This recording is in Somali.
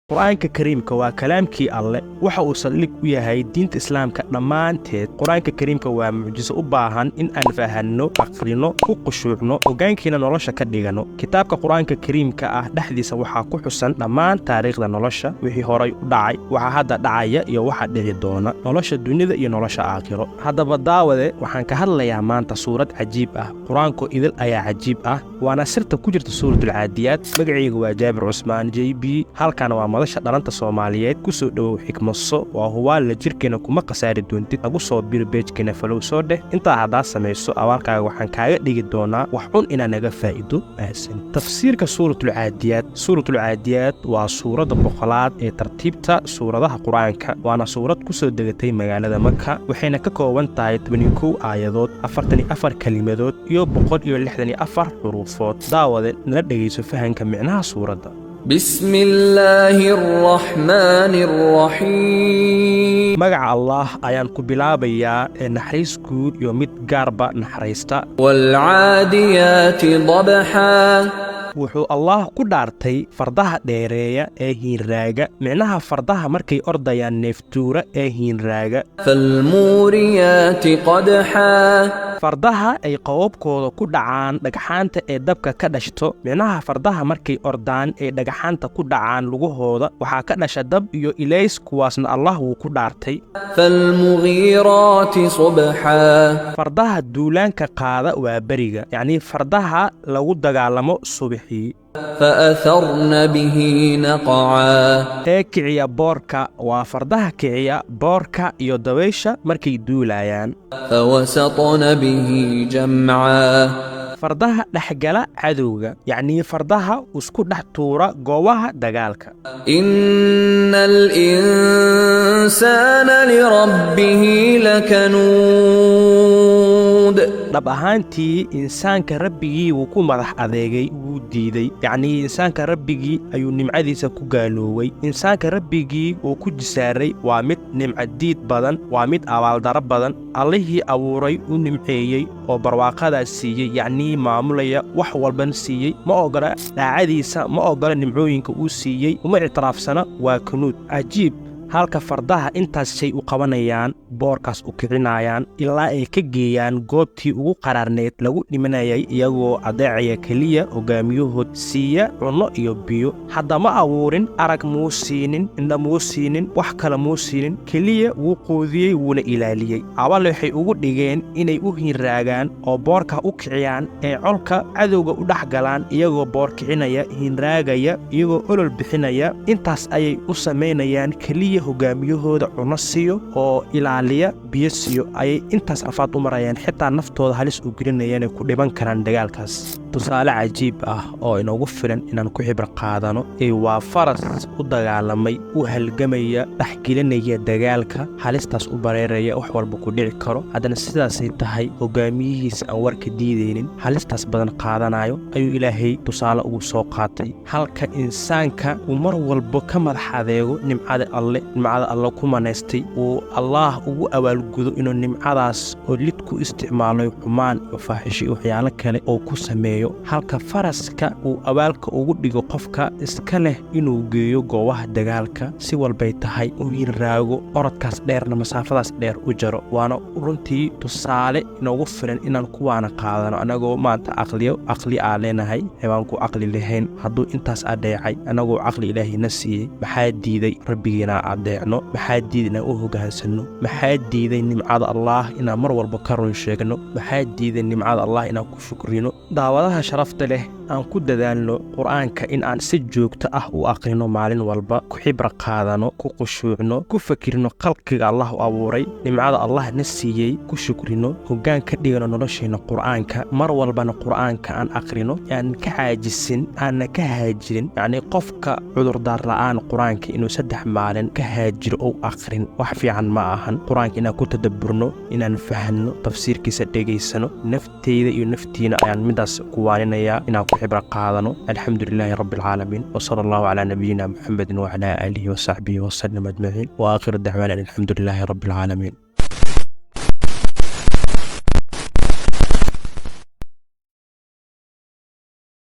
quraanka kariimka waa kalaamkii alle waxa uu saldhig u yahay diinta islaamka dhammaanteed quraanka kariimka waa mucjiso u baahan in aan fahanno aqrino ku qushuucno ogaankiina nolosha ka dhigano kitaabka quraanka kariimka ah dhaxdiisa waxa ku xusan dhammaan taariikhda nolosha wixii horay u dhacay waxa hadda dhacaya iyo waxa dhici doona nolosha dunida iyo nolosha aakhiro haddaba daawade waxaan ka hadlayaa maanta suurad cajiib ah quraanku idil ayaa cajiib ah waana sirta ku jirta suuratul caadiyaat magacaygu waa Jaabir Cusmaan JB halkan waa madasha dhalanta Soomaaliyeed ku soo dhawow xikmaso waa huwa la jirkeena kuma qasaari doontid lagu soo bir page-keena follow soo dheh inta hadaa sameeyso awaalkaaga waxaan kaaga dhigi doonaa wax un inaan naga faa'iido ahsan tafsiirka suuratul caadiyaat waa suurada boqolaad ee tartiibta suuradaha quraanka waana suurad ku soo degatay magaalada Makka waxayna ka kooban tahay 12 aayadood 44 kalimadood iyo 164 xuruufood daawade nala dhageyso fahanka macnaha suurada بسم الله الرحمن الرحيم مقع الله أيان كبلابيا نحريس كود يوميت غاربا نحريستا والعاديات ضبحا wuxuu Allah ku dhaartay fardaha dheereeya ee hiinraaga micnaha fardaha markay ordayaan neeftuura ee hiinraaga falmuriyati qadha fardaha ay qawabkooda ku dhacaan dhagxaanta ee dabka ka dhashto micnaha fardaha markay ordaan ee dhagxaanta ku dhacaan lugahooda waxa ka dhasha dab iyo ilays kuwaasna Allah wuu ku dhaartay falmughirati subha fardaha duulaanka qaada waa bariga yani fardaha lagu dagaalamo subax فأثرن به نقعا كعيا بوركا وفردها كعيا بوركا يدويشا مركي دولايان فوسطن به جمعا فردها دحقلا عدوغا يعني فردها اسكو دحتورا قواها دقالكا إن الإنسان لربه لكنود dhab ahaantii insaanka rabbigii wuu ku madax adeegay wuu diiday yacni insaanka rabbigii ayuu nimcadiisa ku gaalooway insaanka rabbigii uu ku jisaaray waa mid nimcadiid badan waa mid abaaldaro badan allihii abuuray u nimceeyey oo barwaaqadaas siiyey yacni maamulaya wax walban siiyey ma ogola daacadiisa ma ogola nimcooyinka uu siiyey uma ictiraafsana waa kanuud cajiib halka fardaha intaas shay u qabanayaan boorkaas u kicinayaan ilaa ay ka geeyaan goobtii ugu qaraarneed lagu dhimanayay iyagoo adeecaya kaliya hogaamiyahood siiya cunno iyo biyo hadda ma abuurin arag muu siinin indha muu siinin wax kale muu siinin kaliya wuu qoodiyey wuuna ilaaliyey abal waxay ugu dhigeen inay u hiinraagaan oo boorka u kiciyaan ee colka cadowga u dhex galaan iyagoo boor kicinaya hiinraagaya iyagoo olol bixinaya intaas ayay u samaynayaan kaliya hogaamiyahooda cunno siiyo oo ilaaliya biyo siiyo ayay intaas afaad u marayaan xitaa naftooda halis u gelinayaan ay ku dhiban karaan dagaalkaas tusaale cajiib ah oo inoogu filan inaan ku xibir qaadano ee waa faras u dagaalamay u halgamaya dhaxgelinaya dagaalka halistaas u bareeraya wax walba ku dhici karo haddana sidaasay tahay hogaamiyihiisa aan warka diidaynin halistaas badan qaadanayo ayuu ilaahay tusaale ugu soo qaatay halka insaanka uu mar walba ka madax adeego nimcada alle ku manaystay uu Allah ugu abaalgudo inuu nimcadaas oo lid ku isticmaalo xumaan iyo faaxish iyo waxyaalo kale oo ku sameeyo halka faraska uu abaalka ugu dhigo qofka iska leh inuu geeyo goobaha dagaalka si walbay tahay uu hiraago orodkaas dheerna masaafadaas dheer u jaro waana runtii tusaale inoogu filan inaan kuwaana qaadano anagoo maanta aqli aan leenahay xayawaanku aqli lahayn hadduu intaas adeecay anagoo aqli ilaahina siiyey maxaa diiday rabbigiina adeecno maxaa diiday inaan u hogaansano maxaa diiday nimcada Allah inaan mar walba ka run sheegno maxaa diiday nimcada Allah inaan ku shukrino daawadaha sharafta leh aan ku dadaalno quraanka in aan si joogto ah u aqrino maalin walba ku xibra qaadano ku qushuucno ku fakirno qalbiga Allah u abuuray nimcada Allah na siiyey ku shukrino hogaan ka dhigano nolosheena quraanka mar walbana quraanka aan aqrino aan ka caajisin aan ka haajirin yani qofka cudur daar la'aan quraanka inuu 3 maalin ka haajiro oo aqrin wax fiican ma ahan quraanka inaan ku tadabburno inaan fahanno tafsiirkiisa dhageysano nafteyda iyo naftiina ayaan midaas ku waaninaya inaan ku xibra qaadano alxamdulilaahi rabbil caalamiin wa sallallahu ala nabiyyina muhammadin wa ala alihi wa sahbihi wa sallam ajma'in wa aakhir da'wana alxamdulilaahi rabbil caalamiin